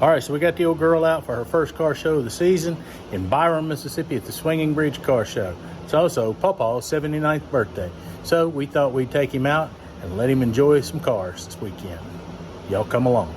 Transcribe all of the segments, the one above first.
All right, so we got the old girl out for her first car show of the season in Byram, Mississippi at the Swinging Bridge Car Show. It's also Pawpaw's 79th birthday. So we thought we'd take him out and let him enjoy some cars this weekend. Y'all come along.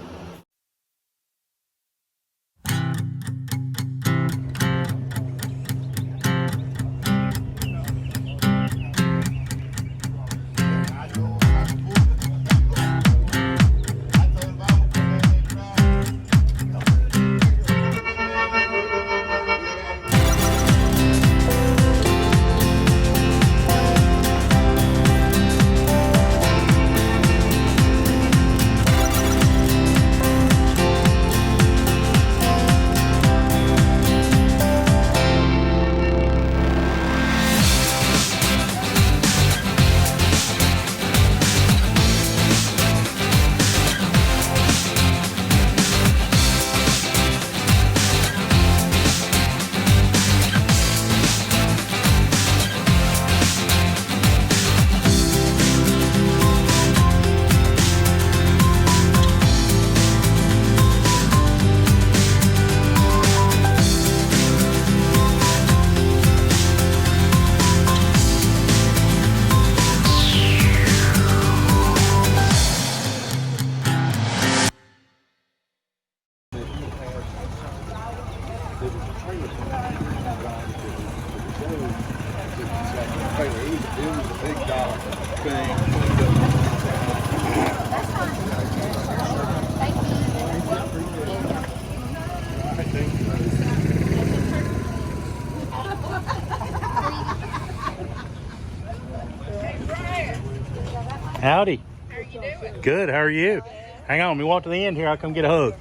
Howdy. How are you doing? Good, how are you? Hang on, we walk to the end here, I'll come get a hug.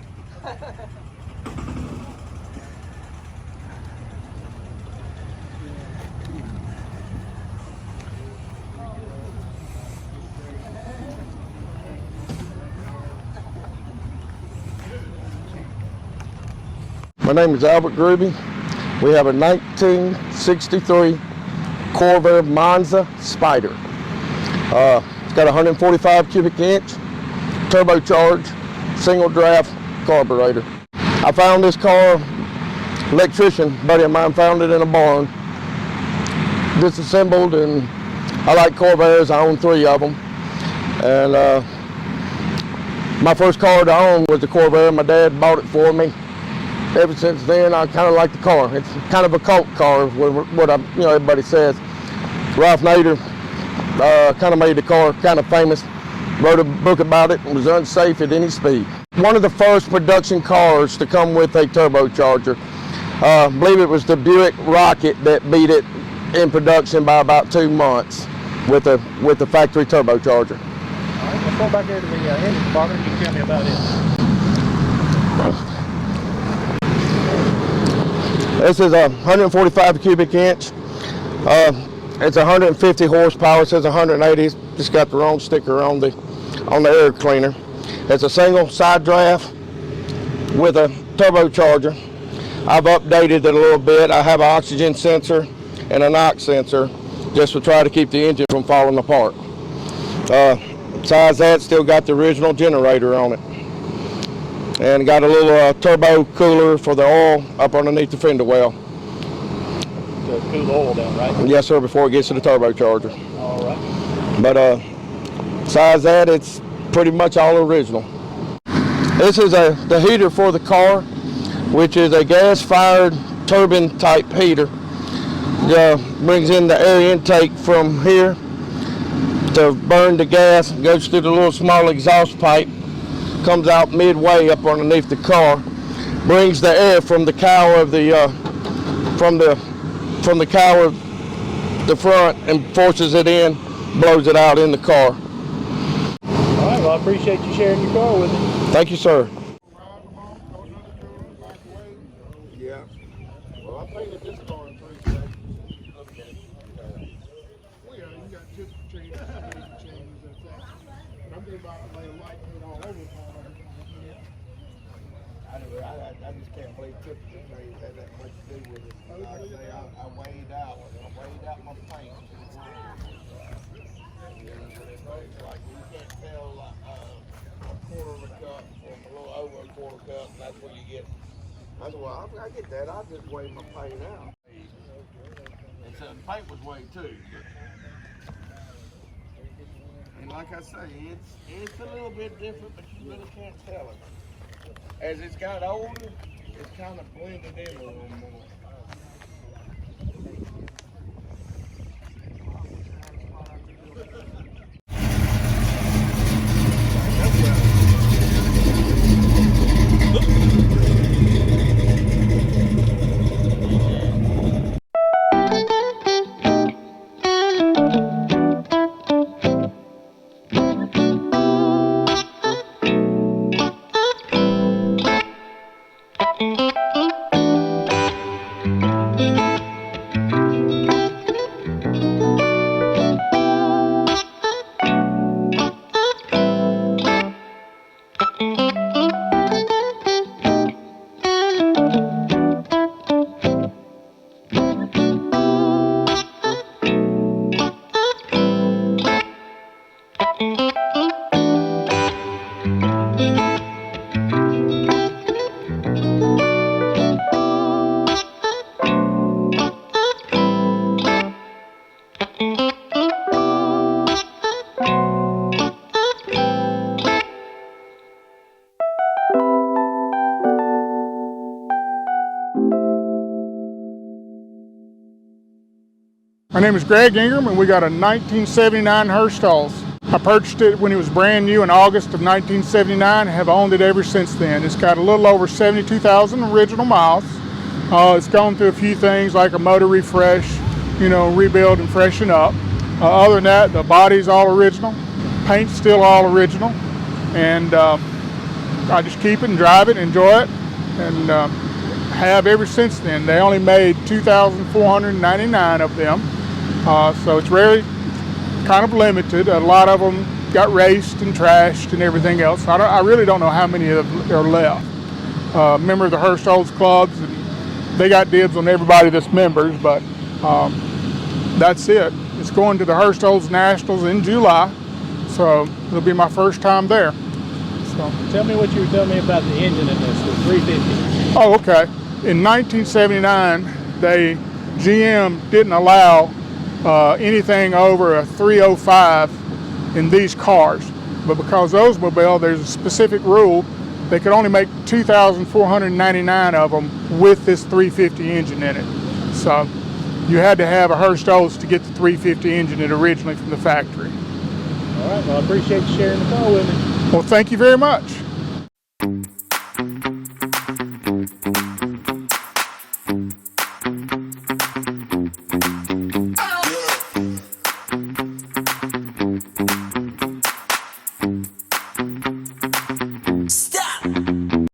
My name is Albert Gruby. We have a 1963 Corvair Monza Spider. It's got a 145 cubic inch, turbocharged, single draft carburetor. I found this car, electrician buddy of mine found it in a barn, disassembled, and I like Corvairs. I own 3 of them. And my first car to own was the Corvair. My dad bought it for me. Ever since then, I kind of like the car. It's kind of a cult car, what everybody says. Ralph Nader kind of made the car kind of famous. Wrote a book about it and was unsafe at any speed. One of the first production cars to come with a turbocharger. I believe it was the Buick Rocket that beat it in production by about 2 months with the factory turbocharger. All right, let's go back there to the engine department. You can tell me about it. This is a 145 cubic inch. It's 150 horsepower. It says 180. It's just got the wrong sticker on the air cleaner. It's a single side draft with a turbocharger. I've updated it a little bit. I have an oxygen sensor and a NOx sensor just to try to keep the engine from falling apart. Besides that, still got the original generator on it. And got a little turbo cooler for the oil up underneath the fender well. To cool the oil down, right? Yes, sir, before it gets to the turbocharger. All right. But besides that, it's pretty much all original. This is the heater for the car, which is a gas-fired turbine type heater. Brings in the air intake from here to burn the gas, goes through the little small exhaust pipe, comes out midway up underneath the car, brings the air from the cowl of the cowl of the front and forces it in, blows it out in the car. All right, well, I appreciate you sharing your car with me. Thank you, sir. Yeah. Well, I painted this car in 3 seconds. Okay. Well, yeah, you got just changes, that's that. But I'm thinking about laying white paint all over the car. I just can't believe tipping trees had that much to do with it. Like I say, I weighed out my paint. It's like you can't tell a quarter of a cup from a little over a quarter cup, and that's where you get. I said, well, I get that. I'll just weigh my paint out. And so the paint was weighed too. And like I say, it's a little bit different, but you really can't tell it. As it's got older, it's kind of blended in a little more. My name is Greg Ingram, and we got a 1979 Hurstolds. I purchased it when it was brand new in August of 1979 and have owned it ever since then. It's got a little over 72,000 original miles. It's gone through a few things like a motor refresh, rebuild and freshen up. Other than that, the body's all original, paint's still all original, and I just keep it and drive it and enjoy it, and have ever since then. They only made 2,499 of them. So it's really kind of limited. A lot of them got raced and trashed and everything else. I really don't know how many of them are left. Member of the Hurstolds clubs, and they got dibs on everybody that's members, but that's it. It's going to the Hurstolds Nationals in July, so it'll be my first time there. So Tell me what you were telling me about the engine in this, the 350. Oh, okay. In 1979, GM didn't allow anything over a 305 in these cars, but because Oldsmobile, there's a specific rule, they could only make 2,499 of them with this 350 engine in it. So you had to have a Hurstolds to get the 350 engine in originally from the factory. All right, well, I appreciate you sharing the car with me. Well, thank you very much.